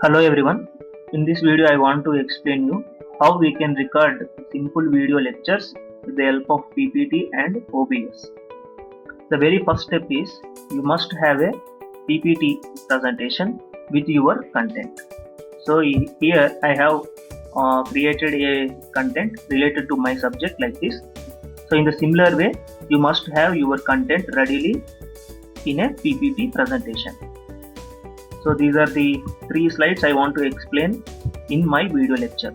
Hello everyone. In this video I want to explain you how we can record simple video lectures with the help of PPT and OBS. The very first step is you must have a PPT presentation with your content. So here I have created a content related to my subject like this. So in the similar way you must have your content readily in a PPT presentation. So these are the 3 slides I want to explain in my video lecture.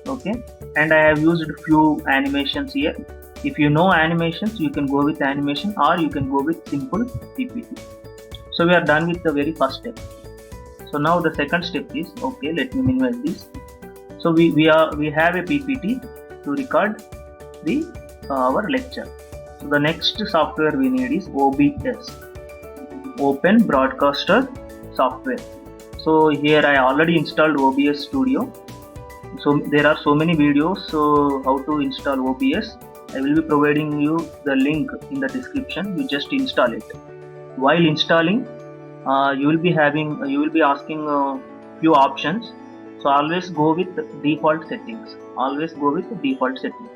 Okay, and I have used few animations here. If you know animations, you can go with animation or you can go with simple PPT. So we are done with the very first step. So now the second step is, okay, let me minimize this. So we have a PPT to record the our lecture. So the next software we need is OBS, Open Broadcaster software. So here I already installed OBS Studio. So there are so many videos. So how to install OBS, I will be providing you the link in the description. You just install it. While installing, you will be asking a few options. So always go with default settings. Always go with default settings.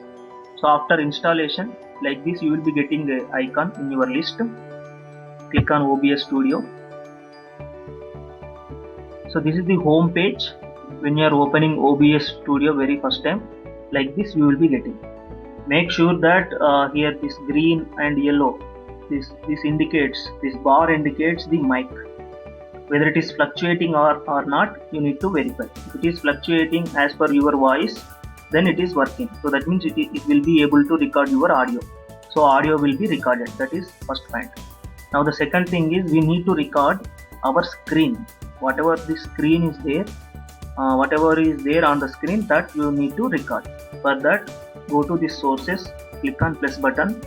So after installation, like this, you will be getting the icon in your list. Click on OBS Studio. So this is the home page when you are opening OBS Studio very first time. Like this you will be getting. Make sure that here this green and yellow, this bar indicates the mic. Whether it is fluctuating or not, you need to verify. If it is fluctuating as per your voice, then it is working. So that means it will be able to record your audio. So audio will be recorded. That is first point. Now the second thing is we need to record our screen. Whatever the screen is there, whatever is there on the screen, that you need to record. For that, go to the sources, click on plus button,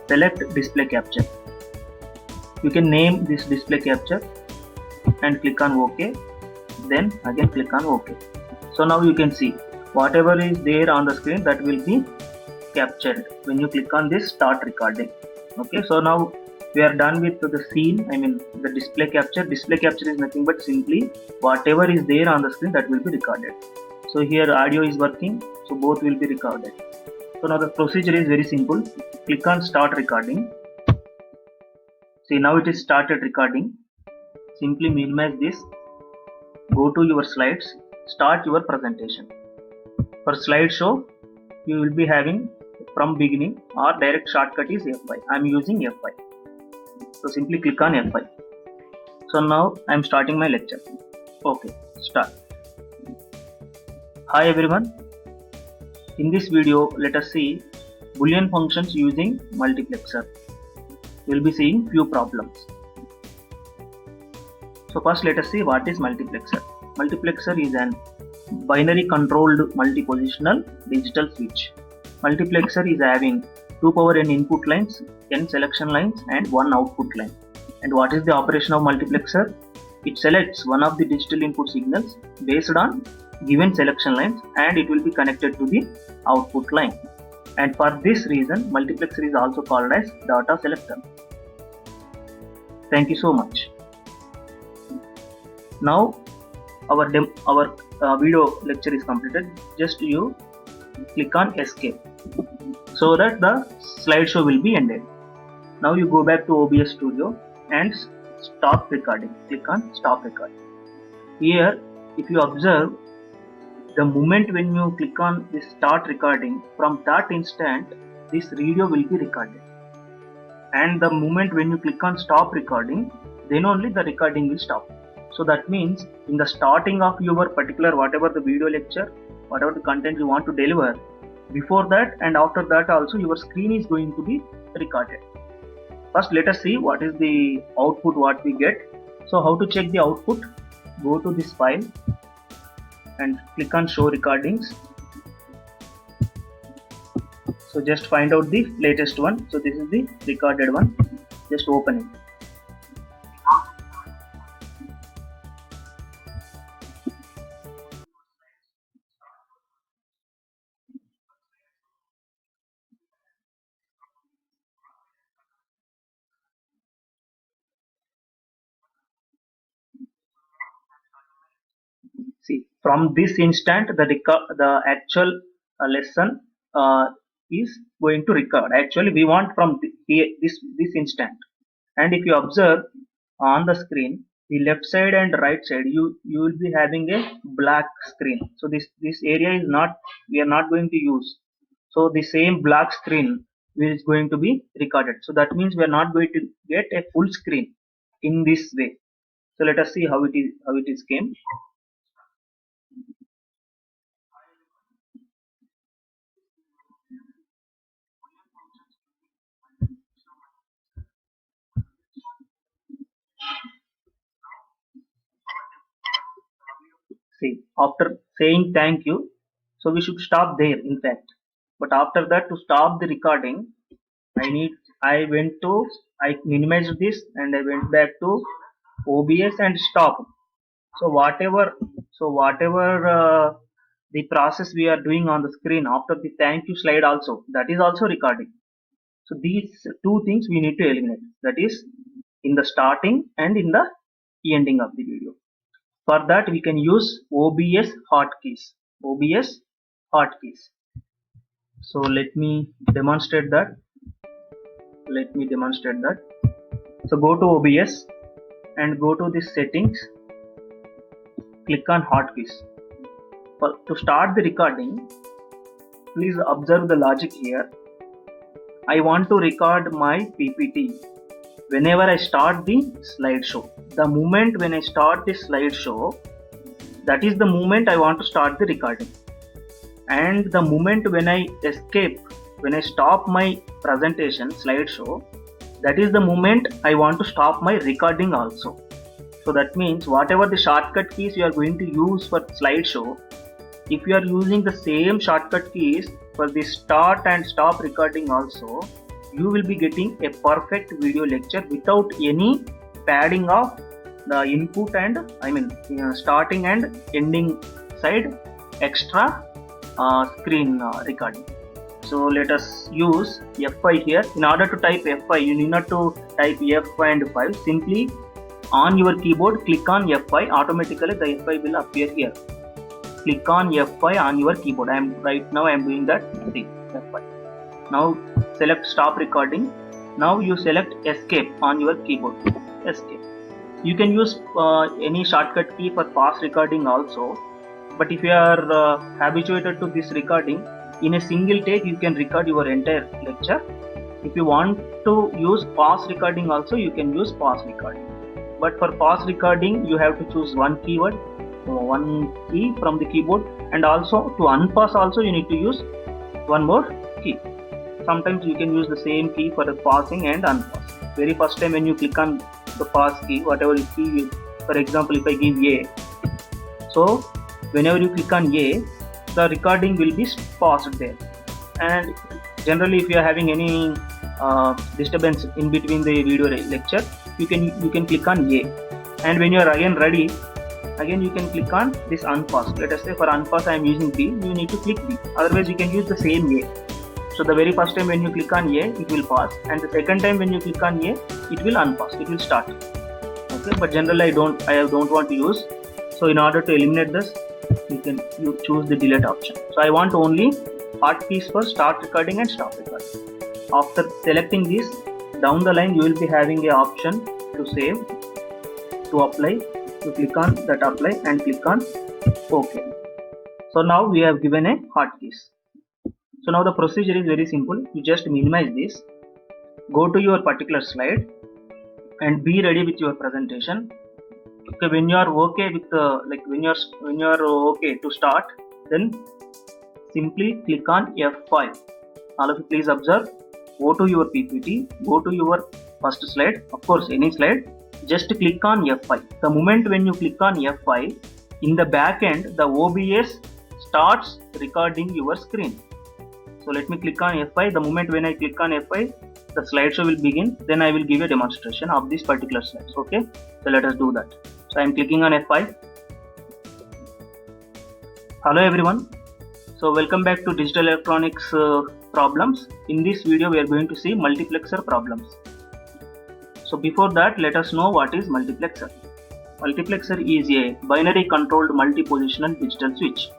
select display capture. You can name this display capture and click on OK. Then again click on OK. So now you can see whatever is there on the screen, that will be captured when you click on this start recording. Okay, so now we are done with the scene, the display capture. Display capture is nothing but simply whatever is there on the screen, that will be recorded. So here audio is working, so both will be recorded. So now the procedure is very simple. Click on start recording. See, now it is started recording. Simply minimize this, go to your slides, start your presentation. For slideshow, you will be having from beginning, or direct shortcut is F5. I am using F5. So simply click on F5. So now I am starting my lecture. Okay, start. Hi everyone. In this video, let us see Boolean functions using multiplexer. We will be seeing few problems. So first let us see what is multiplexer. Multiplexer is an binary controlled multi-positional digital switch. Multiplexer is having 2 power n input lines, n selection lines and 1 output line. And what is the operation of multiplexer? It selects one of the digital input signals based on given selection lines and it will be connected to the output line. And for this reason, multiplexer is also called as data selector. Thank you so much. Now our video lecture is completed. Just you click on escape so that the slideshow will be ended. Now you go back to OBS Studio and stop recording. Click on stop recording. Here, if you observe, the moment when you click on this start recording, from that instant this video will be recorded. And the moment when you click on stop recording, then only the recording will stop. So that means in the starting of your particular whatever the video lecture, whatever the content you want to deliver, before that and after that also your screen is going to be recorded. First let us see what is the output what we get. So how to check the output? Go to this file and click on show recordings. So just find out the latest one. So this is the recorded one. Just open it. See, from this instant, the actual lesson is going to record. Actually, we want from this instant. And if you observe on the screen, the left side and right side, you will be having a black screen. So this area is not, we are not going to use. So the same black screen is going to be recorded. So that means we are not going to get a full screen in this way. So let us see how it is came. See, after saying thank you, so we should stop there in fact. But after that, to stop the recording, I went to, I minimized this and I went back to OBS and stop. So whatever the process we are doing on the screen after the thank you slide also, that is also recording. So these two things we need to eliminate. That is in the starting and in the ending of the video. For that we can use OBS hotkeys. OBS hotkeys. So let me demonstrate that. So go to OBS and go to the settings. Click on hotkeys. To start the recording, please observe the logic here. I want to record my PPT whenever I start the slideshow. The moment when I start the slideshow, that is the moment I want to start the recording. And the moment when I escape, when I stop my presentation slideshow, that is the moment I want to stop my recording also. So that means whatever the shortcut keys you are going to use for slideshow, if you are using the same shortcut keys for the start and stop recording also, you will be getting a perfect video lecture without any padding of the input and starting and ending side extra screen recording. So let us use F5 here. In order to type F5, you need not to type F and 5. Simply on your keyboard, click on F5. Automatically the F5 will appear here. Click on F5 on your keyboard. Right now I am doing that. See, F5. Now select stop recording. Now you select escape on your keyboard. Escape. You can use any shortcut key for fast recording also. But if you are habituated to this recording, in a single take you can record your entire lecture. If you want to use pause recording also, you can use pause recording. But for pause recording, you have to choose one key from the keyboard, and also to unpause also you need to use one more key. Sometimes you can use the same key for the pausing and unpause. Very first time when you click on the pause key, whatever key you, for example if I give A, so whenever you click on A, the recording will be paused there. And generally if you are having any disturbance in between the video lecture, you can click on A, and when you are again ready, again you can click on this unpause. Let us say for unpause I am using B, you need to click B, otherwise you can use the same A. So the very first time when you click on A, it will pause, and the second time when you click on A, it will unpause, it will start. Okay, but generally I don't want to use. So in order to eliminate this, you choose the delete option. So I want only hotkeys for start recording and stop recording. After selecting this, down the line you will be having a option to save, to apply. You click on that apply and click on OK. So now we have given a hotkeys. So now the procedure is very simple. You just minimize this, go to your particular slide and be ready with your presentation. Okay, when you are okay with when you are okay to start, then simply click on F5. All of you please observe. Go to your PPT, go to your first slide, of course any slide, just click on F5. The moment when you click on F5, in the back end the OBS starts recording your screen. So let me click on F5. The moment when I click on F5, the slideshow will begin. Then I will give a demonstration of this particular slides. Okay, so let us do that. So I am clicking on F5. Hello everyone. So welcome back to Digital Electronics problems. In this video we are going to see multiplexer problems. So before that, let us know what is multiplexer. Multiplexer is a binary controlled multi-positional digital switch,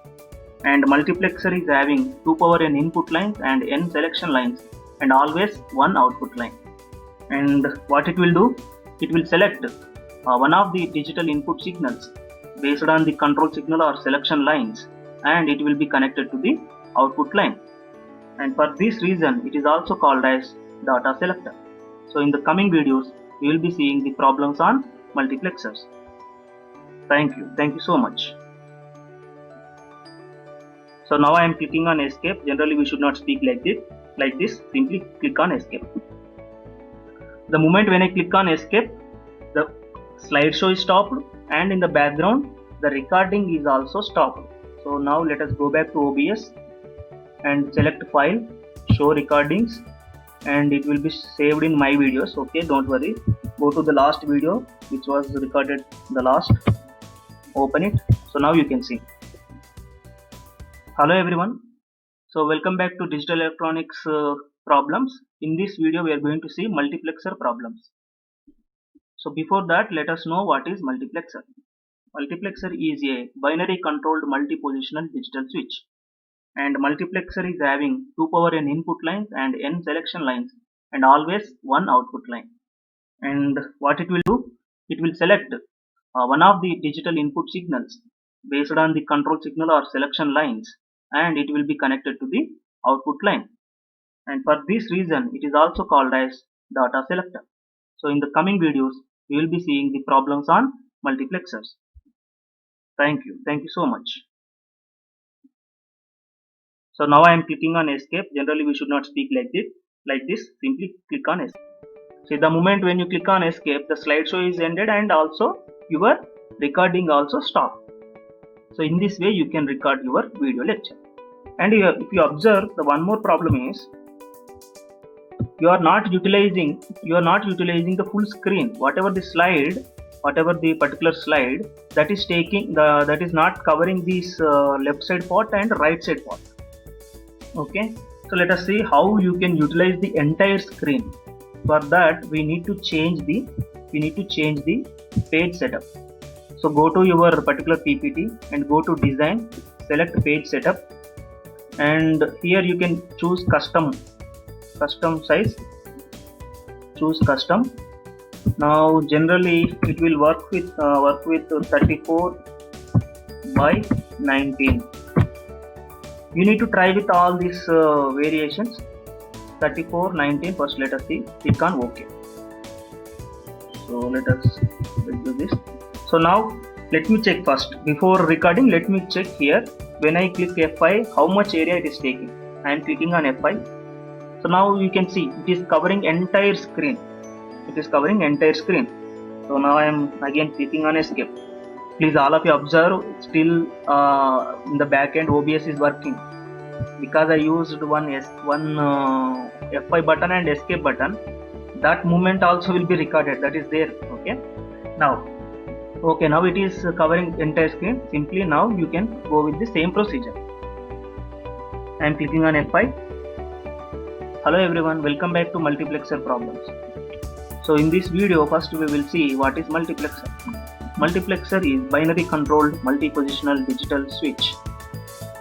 and multiplexer is having 2 power n input lines and n selection lines and always one output line. And what it will do, it will select one of the digital input signals based on the control signal or selection lines, and it will be connected to the output line. And for this reason it is also called as data selector. So in the coming videos we will be seeing the problems on multiplexers. Thank you so much. So now I am clicking on escape. Generally we should not speak like this, simply click on escape. The moment when I click on escape, the slideshow is stopped, and in the background the recording is also stopped. So now let us go back to OBS and select file, show recordings, and it will be saved in my videos. Okay, don't worry. Go to the last video which was recorded, the last, open it. So now you can see. Hello everyone. So welcome back to digital electronics problems. In this video we are going to see multiplexer problems. So before that, let us know what is multiplexer. Multiplexer is a binary controlled multi-positional digital switch, and multiplexer is having 2 power n input lines and n selection lines and always one output line. And what it will do, it will select one of the digital input signals based on the control signal or selection lines, and it will be connected to the output line. And for this reason it is also called as data selector. So in the coming videos we will be seeing the problems on multiplexers. Thank you so much. So now I am clicking on escape. Generally we should not speak like this, simply click on escape. See, the moment when you click on escape, the slideshow is ended and also your recording also stopped. So in this way you can record your video lecture. And if you observe, the one more problem is you are not utilizing the full screen. Whatever the particular slide that is taking that is not covering this left side part and right side part. Okay, so let us see how you can utilize the entire screen. For that we need to change the page setup. So go to your particular PPT and go to design, select page setup, and here you can choose custom size, choose custom. Now generally it will work with 34 by 19. You need to try with all these variations. 34, 19. First let us see, click on OK. So let us do this. So now let me check first, before recording let me check here. When I click F5, how much area it is taking. I am clicking on F5. So now you can see it is covering entire screen. So now I am again clicking on escape. Please all of you observe, still in the back end OBS is working, because I used one F5 button and escape button. That movement also will be recorded, that is there. Okay, now it is covering entire screen. Simply now you can go with the same procedure. I am clicking on F5. Hello everyone, welcome back to multiplexer problems. So in this video first we will see what is multiplexer. Multiplexer is binary controlled multi-positional digital switch,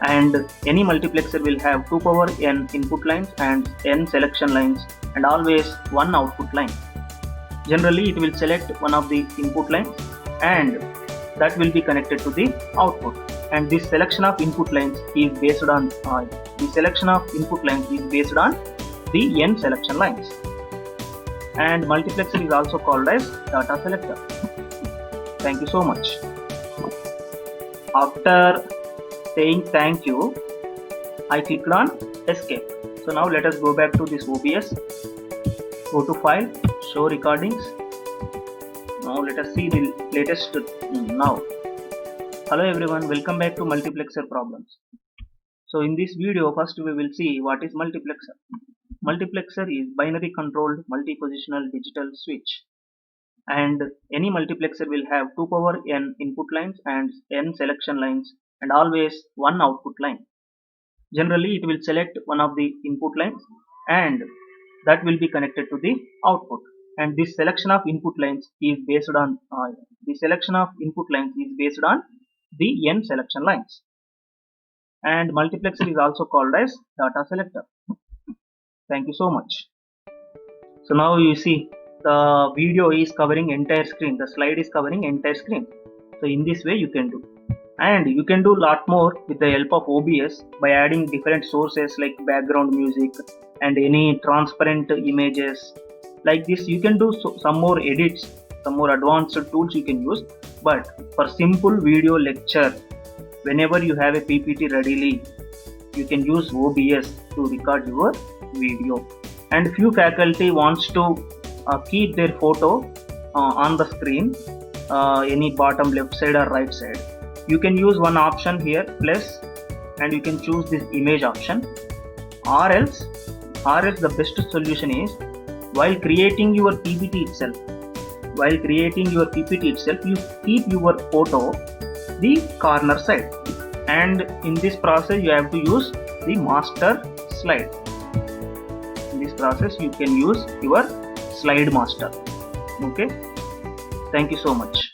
and any multiplexer will have 2 power n input lines and n selection lines and always one output line. Generally it will select one of the input lines and that will be connected to the output, and this selection of input lines is based on the n selection lines. And multiplexer is also called as data selector. Thank you so much. After saying thank you, I clicked on escape. So now let us go back to this OBS. Go to file, show recordings. Now let us see the latest now. Hello everyone, welcome back to multiplexer problems. So in this video first we will see what is multiplexer. Multiplexer is binary controlled multi-positional digital switch, and any multiplexer will have 2 power n input lines and n selection lines and always one output line. Generally it will select one of the input lines and that will be connected to the output, and this selection of input lines is based on the n selection lines. And multiplexer is also called as data selector. Thank you so much. So now you see the video is covering entire screen, the slide is covering entire screen. So in this way you can do, and you can do lot more with the help of OBS by adding different sources like background music and any transparent images. Like this you can do some more edits, some more advanced tools you can use. But for simple video lecture, whenever you have a PPT readily, you can use OBS to record your video. And few faculty wants to keep their photo on the screen, any bottom left side or right side. You can use one option here, plus, and you can choose this image option. Or else the best solution is, while creating your PPT itself, you keep your photo the corner side, and in this process you have to use the master slide. In this process you can use your slide master. Okay, thank you so much.